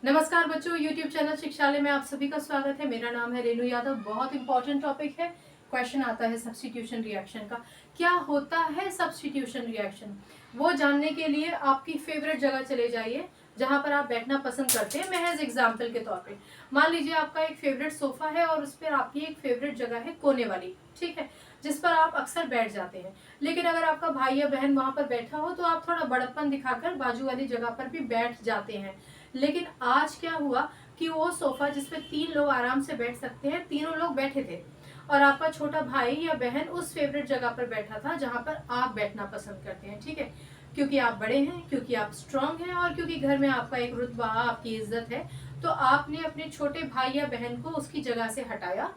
नमस्कार बच्चों, YouTube channel शिक्षालय में आप सभी का स्वागत है। मेरा नाम है रेनू यादव। बहुत इंपॉर्टेंट टॉपिक है। क्वेश्चन आता है सब्स्टिट्यूशन रिएक्शन का। क्या होता है सब्स्टिट्यूशन रिएक्शन? वो जानने के लिए आपकी फेवरेट जगह चले जाइए जहां पर आप बैठना पसंद करते हैं। महज एग्जाम्पल के तौर पे मान लीजिए आपका एक फेवरेट सोफा है और उस पर आपकी एक फेवरेट जगह है कोने वाली, ठीक है, जिस पर आप अक्सर बैठ जाते हैं। लेकिन अगर आपका भाई या बहन वहां पर बैठा हो तो आप थोड़ा बड़प्पन दिखाकर बाजू वाली जगह पर भी बैठ जाते हैं। लेकिन आज क्या हुआ कि वो सोफा जिसपे 3 लोग आराम से बैठ सकते हैं, तीनों लोग बैठे थे और आपका छोटा भाई या बहन उस फेवरेट जगह पर बैठा था जहां पर आप बैठना पसंद करते हैं, ठीक है। क्योंकि आप बड़े हैं, क्योंकि आप स्ट्रांग हैं और क्योंकि घर में आपका एक रुतबा, आपकी इज्जत है, तो आपने अपने छोटे भाई या बहन को उसकी जगह से हटाया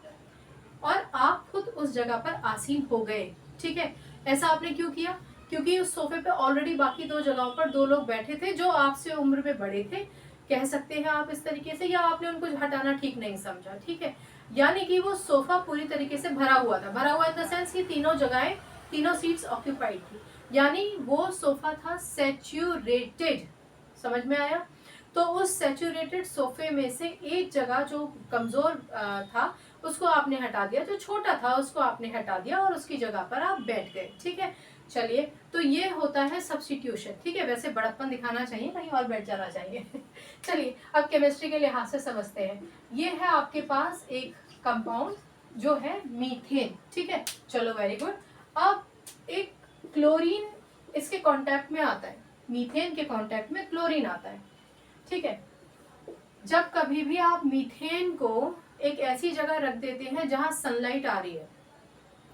और आप खुद उस जगह पर आसीन हो गए, ठीक है। ऐसा आपने क्यों किया? क्योंकि उस सोफे पे ऑलरेडी बाकी 2 जगहों पर 2 लोग बैठे थे जो आपसे उम्र में बड़े थे, कह सकते हैं आप इस तरीके से, या आपने उनको हटाना ठीक नहीं समझा, ठीक है। यानी कि वो सोफा पूरी तरीके से भरा हुआ था, भरा हुआ इन द सेंस कि तीनों जगहें, तीनों सीट्स ऑक्यूपाइड थी, यानी वो सोफा था सैचुरेटेड। समझ में आया? तो उस सैचुरेटेड सोफे में से एक जगह जो कमजोर था उसको आपने हटा दिया, जो छोटा था उसको आपने हटा दिया और उसकी जगह पर आप बैठ गए, ठीक है। चलिए, तो ये होता है सब्स्टिट्यूशन, ठीक है। वैसे बड़प्पन दिखाना चाहिए, कहीं और बैठ जाना चाहिए। चलिए, अब केमिस्ट्री के लिहाज से समझते हैं। ये है आपके पास एक कंपाउंड जो है मीथेन, ठीक है। चलो, वेरी गुड। अब एक क्लोरीन इसके कांटेक्ट में आता है, मीथेन के कांटेक्ट में क्लोरीन आता है, ठीक है। जब कभी भी आप मीथेन को एक ऐसी जगह रख देते हैं जहां सनलाइट आ रही है,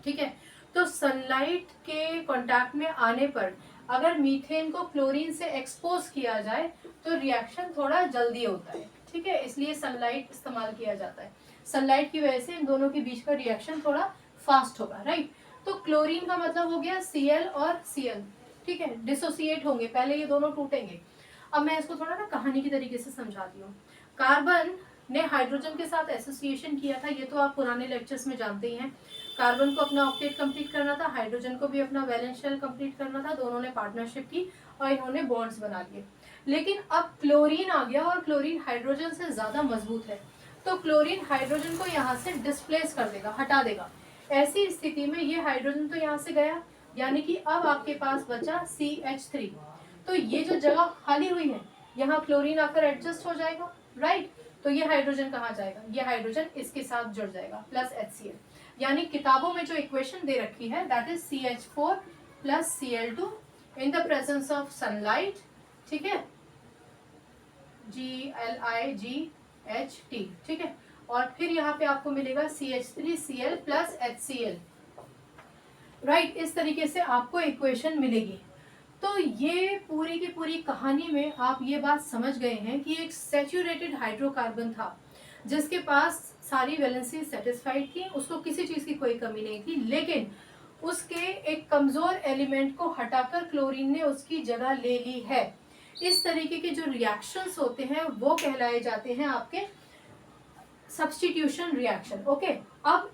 ठीक है, तो सनलाइट के कांटेक्ट में आने पर अगर मीथेन को क्लोरीन से एक्सपोज किया जाए तो रिएक्शन थोड़ा जल्दी होता है, ठीक है। इसलिए सनलाइट इस्तेमाल किया जाता है। सनलाइट की वजह से इन दोनों के बीच का रिएक्शन थोड़ा फास्ट होगा, राइट। तो क्लोरीन का मतलब हो गया Cl और Cl, ठीक है, डिसोसिएट होंगे, पहले ये दोनों टूटेंगे। अब मैं इसको थोड़ा ना कहानी की तरीके से समझाती हूँ। कार्बन ने हाइड्रोजन के साथ एसोसिएशन किया था, ये तो आप पुराने लेक्चर्स में जानते ही हैं। कार्बन को अपना ऑक्टेट कंप्लीट करना था, हाइड्रोजन को भी अपना वैलेंस शेल कंप्लीट करना था। दोनों ने पार्टनरशिप की और इन्होंने बॉन्ड्स बना लिए। लेकिन अब क्लोरीन आ गया और क्लोरीन हाइड्रोजन से ज्यादा मजबूत है, तो क्लोरीन हाइड्रोजन को यहाँ से डिस्प्लेस कर देगा, हटा देगा। ऐसी स्थिति में ये हाइड्रोजन तो यहाँ से गया, यानी कि अब आपके पास बचा CH3। तो ये जो जगह खाली हुई है यहाँ क्लोरीन आकर एडजस्ट हो जाएगा, राइट। तो ये हाइड्रोजन कहाँ जाएगा? ये हाइड्रोजन इसके साथ जुड़ जाएगा प्लस HCl। यानी किताबों में जो इक्वेशन दे रखी है that is CH4 plus Cl2 in the presence of sunlight, ठीक है, GLiGHT, ठीक है। और फिर यहाँ पे आपको मिलेगा CH3Cl प्लस HCl, राइट। इस तरीके से आपको इक्वेशन मिलेगी। तो ये पूरी की पूरी कहानी में आप ये बात समझ गए हैं कि एक सैचुरेटेड हाइड्रोकार्बन था जिसके पास सारी वैलेंसी सेटिस्फाइड थी, उसको किसी चीज की कोई कमी नहीं थी, लेकिन उसके एक कमजोर एलिमेंट को हटाकर क्लोरीन ने उसकी जगह ले ली है। इस तरीके के जो रिएक्शंस होते हैं वो कहलाए जाते हैं आपके सब्स्टिट्यूशन रिएक्शन, ओके। अब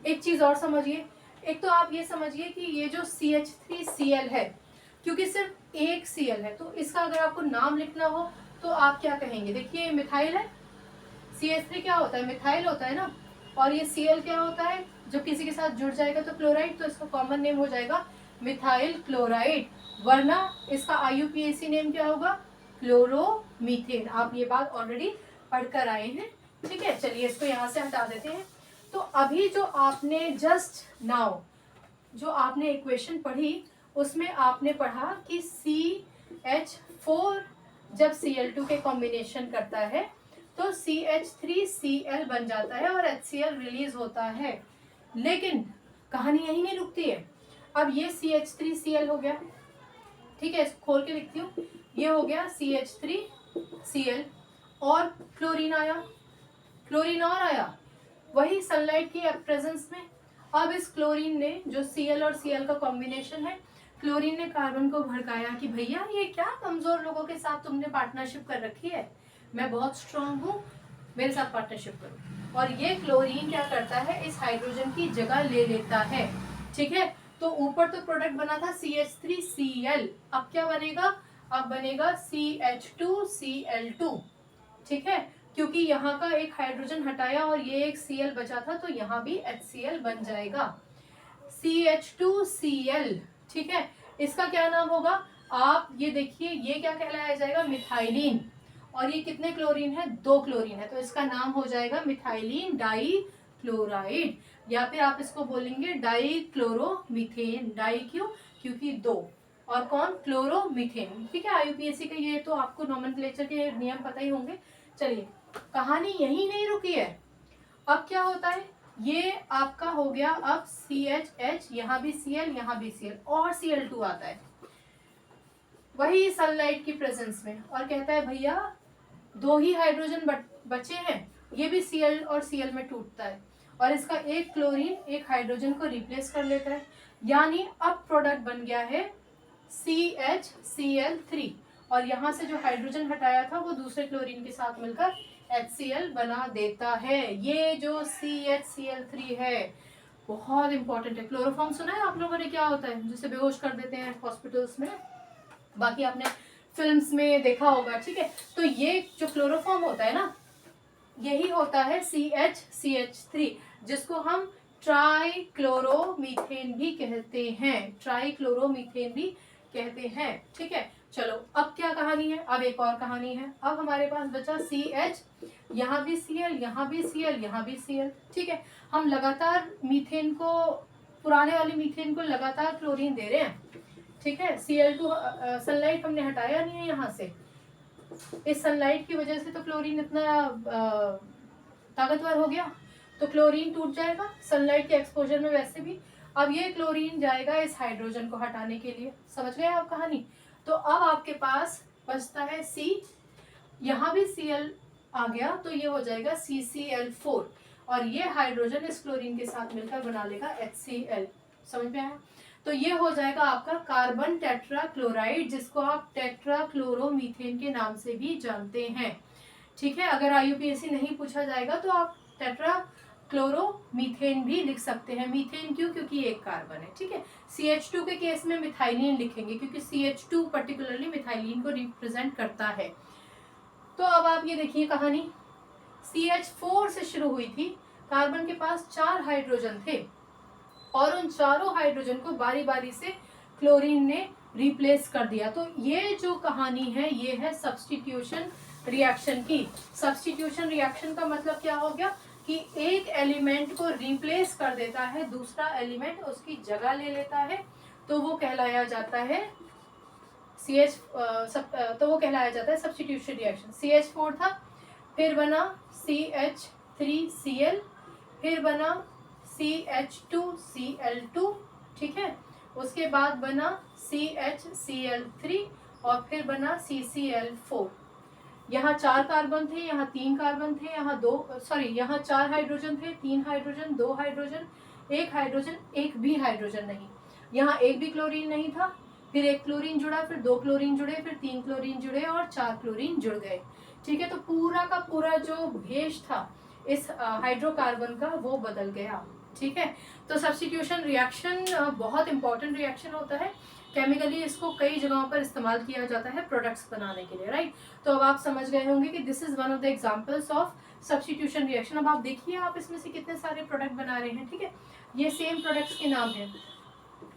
एक चीज और समझिए। एक तो आप ये समझिए कि ये जो CH3Cl है, क्योंकि सिर्फ एक Cl है, तो इसका अगर आपको नाम लिखना हो तो आप क्या कहेंगे? देखिए, मिथाइल है, CH3 क्या होता है? मिथाइल होता है ना, और ये Cl क्या होता है? जब किसी के साथ जुड़ जाएगा तो क्लोराइड, तो इसका कॉमन नेम हो जाएगा मिथाइल क्लोराइड, वरना इसका IUPAC नेम क्या होगा? क्लोरोमीथेन। आप ये बात ऑलरेडी पढ़कर आए हैं, ठीक है। चलिए, इसको यहाँ से हटा देते हैं। तो अभी जो आपने जस्ट नाउ जो आपने इक्वेशन पढ़ी उसमें आपने पढ़ा कि CH4 जब Cl2 के कॉम्बिनेशन करता है तो CH3Cl बन जाता है और HCl रिलीज होता है। लेकिन कहानी यही नहीं रुकती है। अब ये CH3Cl हो गया, ठीक है, इसको खोल के लिखती हूँ। ये हो गया CH3Cl और क्लोरीन आया, क्लोरीन और आया वही सनलाइट की प्रेजेंस में। अब इस क्लोरीन ने, जो Cl और Cl का कॉम्बिनेशन है, क्लोरीन ने कार्बन को भड़काया कि भैया ये क्या कमजोर लोगों के साथ तुमने पार्टनरशिप कर रखी है, मैं बहुत स्ट्रांग हूँ, मेरे साथ पार्टनरशिप करो। और ये क्लोरीन क्या करता है? इस हाइड्रोजन की जगह ले लेता है, ठीक है। तो ऊपर तो प्रोडक्ट बना था CH3Cl, अब क्या बनेगा? अब बनेगा CH2Cl2, ठीक है, क्योंकि यहाँ का एक हाइड्रोजन हटाया और ये एक Cl बचा था, तो यहाँ भी HCl बन जाएगा, CH2Cl। ठीक है, इसका क्या नाम होगा, आप ये देखिए, ये क्या कहलाया जाएगा, मिथाइलिन। और ये कितने क्लोरीन है, 2 क्लोरीन है, तो इसका नाम हो जाएगा मिथाइलिन डाई क्लोराइड, या फिर आप इसको बोलेंगे डाई क्लोरोमीथेन। डाई क्यों, क्योंकि 2, और कौन, क्लोरोमीथेन। ठीक है, IUPAC का ये तो आपको नोमेनक्लेचर के नियम पता ही होंगे। चलिए, कहानी यही नहीं रुकी है, अब क्या होता है, ये आपका हो गया अब CHH, यहाँ भी Cl, यहाँ भी Cl, और Cl2 आता है वही सनलाइट की प्रेजेंस में, और कहता है भैया 2 ही हाइड्रोजन बचे हैं, ये भी Cl और Cl में टूटता है, और इसका एक क्लोरीन एक हाइड्रोजन को रिप्लेस कर लेता है, यानी अब प्रोडक्ट बन गया है CHCl3, और यहाँ से जो हाइड्रोजन हटाया था वो दूसरे क्लोरीन के साथ मिलकर HCl बना देता है। ये जो CHCl3 है बहुत इंपॉर्टेंट है। क्लोरोफॉर्म सुना है आप लोगों ने, क्या होता है, जिसे बेहोश कर देते हैं हॉस्पिटल्स में, बाकी आपने फिल्म्स में देखा होगा। ठीक है, तो ये जो क्लोरोफॉर्म होता है ना, यही होता है CHCH3, जिसको हम ट्राइक्लोरोमीथेन भी कहते हैं, ट्राइक्लोरोमीथेन भी कहते हैं। ठीक है, चलो अब क्या कहानी है, अब एक और कहानी है। अब हमारे पास बचा CH, यहाँ भी Cl, यहाँ भी Cl, यहाँ भी Cl। ठीक है, हम लगातार मीथेन को, पुराने वाले मीथेन को लगातार क्लोरीन दे रहे हैं। ठीक है, Cl2 सनलाइट हमने हटाया नहीं है यहाँ से, इस सनलाइट की वजह से तो क्लोरीन इतना ताकतवर हो गया, तो क्लोरीन टूट जाएगा सनलाइट के एक्सपोजर में वैसे भी। अब ये क्लोरीन जाएगा इस हाइड्रोजन को हटाने के लिए, समझ गए आप कहानी। तो अब आपके पास बचता है C, यहाँ भी Cl आ गया, तो ये हो जाएगा CCl4, और ये हाइड्रोजन इस क्लोरीन के साथ मिलकर बना लेगा HCl। समझ में आया, तो ये हो जाएगा आपका कार्बन टेट्रा क्लोराइड, जिसको आप टेट्राक्लोरोमीथेन के नाम से भी जानते हैं। ठीक है, अगर IUPAC नहीं पूछा जाएगा तो आप टेट्राक्लोरोमीथेन भी लिख सकते हैं। मीथेन क्यों, क्योंकि एक कार्बन है। ठीक है, CH2 के केस में मिथाइलिन लिखेंगे, क्योंकि CH2 पर्टिकुलरली मिथाइलिन को रिप्रेजेंट करता है। तो अब आप ये देखिए कहानी, CH4 से शुरू हुई थी, कार्बन के पास 4 हाइड्रोजन थे, और उन चारों हाइड्रोजन को बारी बारी से क्लोरीन ने रिप्लेस कर दिया। तो ये जो कहानी है ये है सब्स्टिट्यूशन रिएक्शन की। सब्स्टिट्यूशन रिएक्शन का मतलब क्या हो गया कि एक एलिमेंट को रिप्लेस कर देता है, दूसरा एलिमेंट उसकी जगह ले लेता है, तो वो कहलाया जाता है तो वो कहलाया जाता है सब्स्टिट्यूशन रिएक्शन। CH4 था, फिर बना CH3Cl, फिर बना CH2Cl2, ठीक है, उसके बाद बना CHCl3, और फिर बना CCl4। यहाँ 4 कार्बन थे, यहाँ 3 कार्बन थे, यहाँ 4 हाइड्रोजन थे, 3 हाइड्रोजन, 2 हाइड्रोजन, 1 हाइड्रोजन, एक भी हाइड्रोजन नहीं, यहाँ एक भी क्लोरीन नहीं था, फिर 1 क्लोरीन जुड़ा, फिर 2 क्लोरीन जुड़े, फिर 3 क्लोरीन जुड़े, और 4 क्लोरीन जुड़ गए। ठीक है, तो पूरा का पूरा जो भेष था इस हाइड्रोकार्बन का वो बदल गया। ठीक है, तो सब्स्टिट्यूशन रिएक्शन बहुत इंपॉर्टेंट रिएक्शन होता है, केमिकली इसको कई जगहों पर इस्तेमाल किया जाता है प्रोडक्ट्स बनाने के लिए, राइट। तो अब आप समझ गए होंगे कि this is one of the examples of substitution reaction. अब आप देखिए आप इसमें से कितने सारे प्रोडक्ट बना रहे हैं। ठीक है, ये सेम प्रोडक्ट्स के नाम है,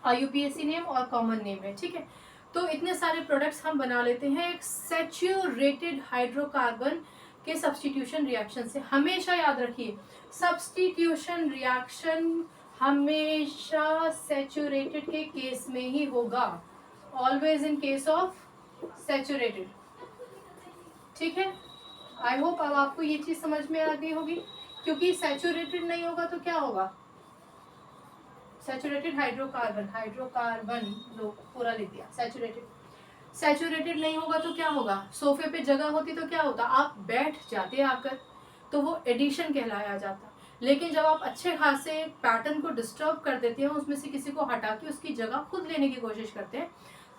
IUPAC नेम और कॉमन नेम है। ठीक है, तो इतने सारे प्रोडक्ट्स हम बना लेते हैं एक सैचुरेटेड हाइड्रोकार्बन के सब्स्टिट्यूशन रिएक्शन से। हमेशा याद रखिए, सब्स्टिट्यूशन रिएक्शन हमेशा सैचुरेटेड के केस में ही होगा, always in case of saturated. ठीक है, आई होप अब आपको ये चीज समझ में आ गई होगी, क्योंकि सैचुरेटेड नहीं होगा तो क्या होगा, सैचुरेटेड हाइड्रोकार्बन लो पूरा लिख दिया, सैचुरेटेड नहीं होगा तो क्या होगा, सोफे पे जगह होती तो क्या होता, आप बैठ जाते आकर, तो वो एडिशन कहलाया जाता। लेकिन जब आप अच्छे खासे पैटर्न को डिस्टर्ब कर देते हैं, उसमें से किसी को हटा के उसकी जगह खुद लेने की कोशिश करते हैं,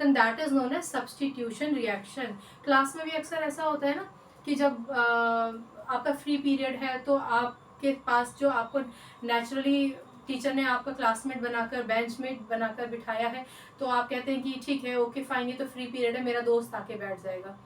then that is known as substitution reaction. Class में भी अक्सर ऐसा होता है ना कि जब आपका फ्री पीरियड है तो आपके पास जो आपको नेचुरली टीचर ने आपका क्लासमेट बनाकर बेंचमेट बनाकर बिठाया है, तो आप कहते हैं कि ठीक है, ओके फाइन, ये तो फ्री पीरियड है, मेरा दोस्त आके बैठ जाएगा।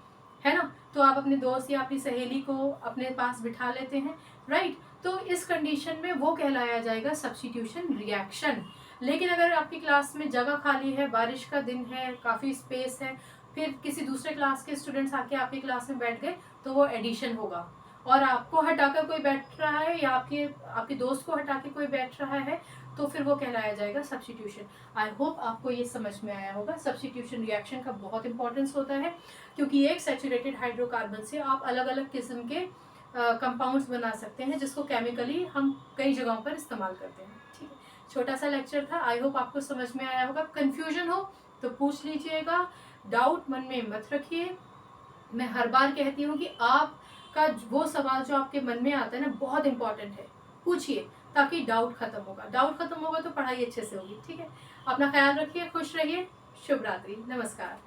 है ना। तो आप अपने दोस्त या अपनी सहेली को अपने पास बिठा लेते हैं, राइट। तो इस कंडीशन में वो कहलाया जाएगा सब्स्टिट्यूशन रिएक्शन। लेकिन अगर आपकी क्लास में जगह खाली है, बारिश का दिन है, काफ़ी स्पेस है, फिर किसी दूसरे क्लास के स्टूडेंट्स आके आपकी क्लास में बैठ गए, तो वो एडिशन होगा। और आपको हटाकर कोई बैठ रहा है या आपके दोस्त को हटा के कोई बैठ रहा है, तो फिर वो कहलाया जाएगा सब्स्टिट्यूशन। आई होप आपको ये समझ में आया होगा। सब्स्टिट्यूशन रिएक्शन का बहुत इंपॉर्टेंस होता है, क्योंकि एक सैचुरेटेड हाइड्रोकार्बन से आप अलग अलग किस्म के कंपाउंड्स बना सकते हैं, जिसको केमिकली हम कई जगहों पर इस्तेमाल करते हैं। ठीक है, छोटा सा लेक्चर था, आई होप आपको समझ में आया होगा। कन्फ्यूजन हो तो पूछ लीजिएगा, डाउट मन में मत रखिए। मैं हर बार कहती हूँ कि आपका वो सवाल जो आपके मन में आता है ना, बहुत इंपॉर्टेंट है, पूछिए, ताकि डाउट खत्म होगा। डाउट खत्म होगा तो पढ़ाई अच्छे से होगी। ठीक है, अपना ख्याल रखिए, खुश रहिए, शुभ रात्रि, नमस्कार।